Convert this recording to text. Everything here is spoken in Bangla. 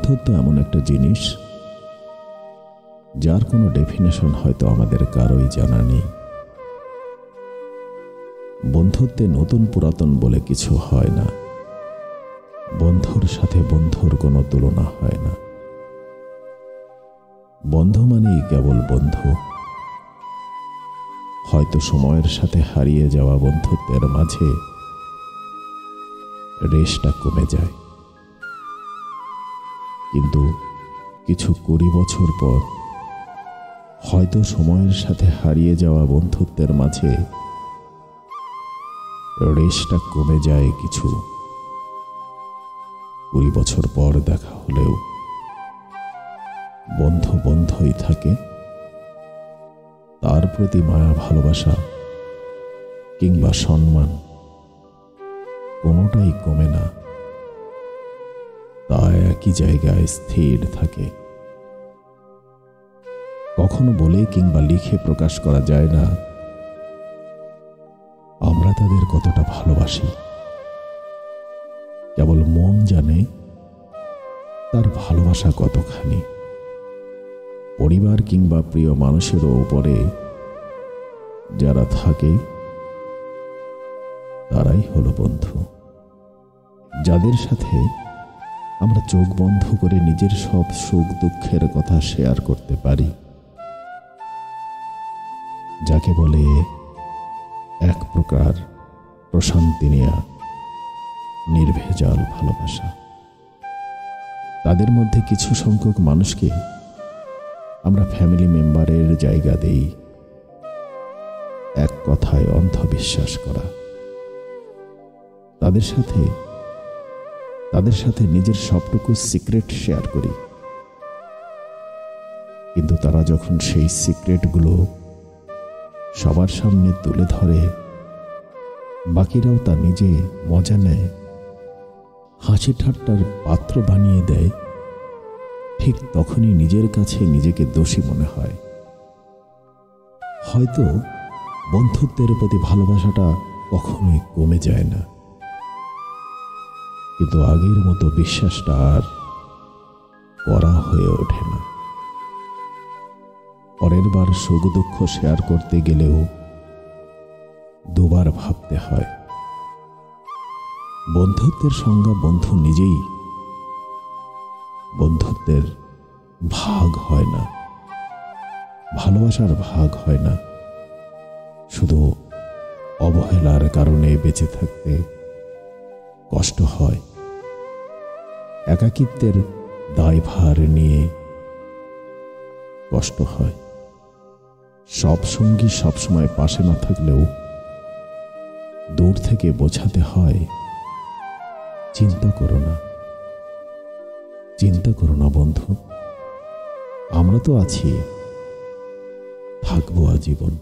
বন্ধুত্ব এমন একটা জিনিস যার কোনো ডেফিনেশন হয়তো আমাদের কারোই জানা নেই। বন্ধুত্বে নতুন পুরাতন বলে কিছু হয় না। বন্ধুর সাথে বন্ধুর কোনো তুলনা হয় না। বন্ধু মানেই কেবল বন্ধু। হয়তো সময়ের সাথে হারিয়ে যাওয়া বন্ধুত্বের মাঝে রেশটা কমে যায়, কিন্তু কিছু 20 বছর পর হয়তো সময়ের সাথে হারিয়ে যাওয়া বন্ধুত্বের মাঝে রেশটা কমে যায় কিছু। 20 বছর পর দেখা হলেও বন্ধু বন্ধই থাকে। তার প্রতি মায়া, ভালোবাসা কিংবা সম্মান কোনোটাই কমে না, তা একই জায়গায় স্থির থাকে। কখনো বলে কিংবা লিখে প্রকাশ করা যায় না আমরা তাদের কতটা ভালোবাসি। কেবল মন জানে তার ভালোবাসা কতখানি। পরিবার কিংবা প্রিয় মানুষেরও উপরে যারা থাকে তারাই হলো বন্ধু, যাদের সাথে আমরা চোখ বন্ধ করে নিজের সব সুখ দুঃখের কথা শেয়ার করতে পারি, যাকে বলে এক প্রকার প্রশান্তি নেয়া নির্ভেজাল ভালোবাসা। তাদের মধ্যে কিছু সংখ্যক মানুষকে আমরা ফ্যামিলি মেম্বারের জায়গা দেই। এক কথায় অন্ধবিশ্বাস করা। তাদের সাথে নিজের সবটুকু সিক্রেট শেয়ার করি, কিন্তু তারা যখন সেই সিক্রেটগুলো সবার সামনে তুলে ধরে, বাকিরাও তা নিজে মজা নেয়, হাসি ঠাট্টার পাত্র বানিয়ে দেয়, ঠিক তখনই নিজের কাছে নিজেকে দোষী মনে হয়। হয়তো বন্ধুত্বের প্রতি ভালোবাসাটা কখনোই কমে যায় না, কিন্তু আগের মতো বিশ্বাসটা আর করা হয়ে ওঠে না। পরের বার সুখ দুঃখ শেয়ার করতে গেলেও দুবার ভাবতে হয়। বন্ধুত্বের সংজ্ঞা বন্ধু নিজেই। বন্ধুত্বের ভাগ হয় না, ভালোবাসার ভাগ হয় না, শুধু অবহেলার কারণে বেঁচে থাকতে কষ্ট হয়। একাকিত্বের দায়ভার নিয়ে কষ্ট হয়। সব সঙ্গী সবসময় পাশে না থাকলেও দূর থেকে বোঝাতে হয়, চিন্তা করো না, চিন্তা করো না বন্ধু, আমরা তো আছি, থাকবো আজীবন।